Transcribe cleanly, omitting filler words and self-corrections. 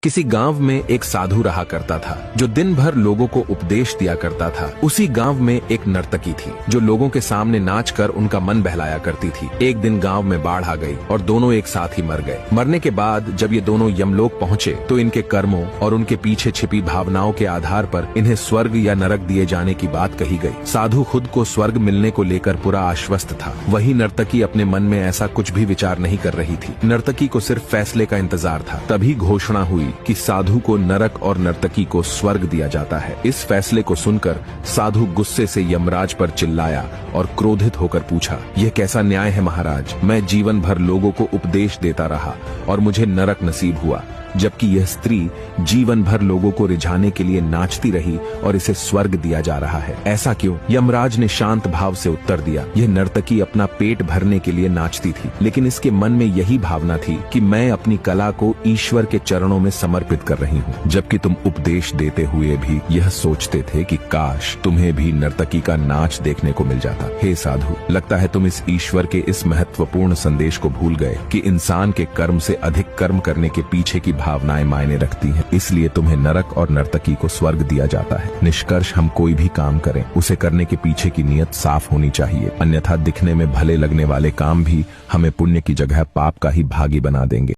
किसी गांव में एक साधु रहा करता था जो दिन भर लोगों को उपदेश दिया करता था। उसी गांव में एक नर्तकी थी जो लोगों के सामने नाचकर उनका मन बहलाया करती थी। एक दिन गांव में बाढ़ आ गई और दोनों एक साथ ही मर गए। मरने के बाद जब ये दोनों यमलोक पहुंचे तो इनके कर्मों और उनके पीछे छिपी भावनाओं के आधार पर इन्हें स्वर्ग या नरक दिए जाने की बात कही गई। साधु खुद को स्वर्ग मिलने को लेकर पूरा आश्वस्त था। वही नर्तकी अपने मन में ऐसा कुछ भी विचार नहीं कर रही थी। नर्तकी को सिर्फ फैसले का इंतजार था। तभी घोषणा हुई कि साधु को नरक और नर्तकी को स्वर्ग दिया जाता है। इस फैसले को सुनकर साधु गुस्से से यमराज पर चिल्लाया और क्रोधित होकर पूछा, यह कैसा न्याय है महाराज? मैं जीवन भर लोगों को उपदेश देता रहा और मुझे नरक नसीब हुआ, जबकि यह स्त्री जीवन भर लोगों को रिझाने के लिए नाचती रही और इसे स्वर्ग दिया जा रहा है। ऐसा क्यों? यमराज ने शांत भाव से उत्तर दिया, यह नर्तकी अपना पेट भरने के लिए नाचती थी, लेकिन इसके मन में यही भावना थी कि मैं अपनी कला को ईश्वर के चरणों में समर्पित कर रही हूँ, जबकि तुम उपदेश देते हुए भी यह सोचते थे कि काश तुम्हें भी नर्तकी का नाच देखने को मिल जाता। हे साधु, लगता है तुम इस ईश्वर के इस महत्वपूर्ण संदेश को भूल गए कि इंसान के कर्म से अधिक कर्म करने के पीछे की भावनाएं मायने रखती हैं, इसलिए तुम्हें नरक और नर्तकी को स्वर्ग दिया जाता है। निष्कर्ष, हम कोई भी काम करें उसे करने के पीछे की नीयत साफ होनी चाहिए, अन्यथा दिखने में भले लगने वाले काम भी हमें पुण्य की जगह पाप का ही भागी बना देंगे।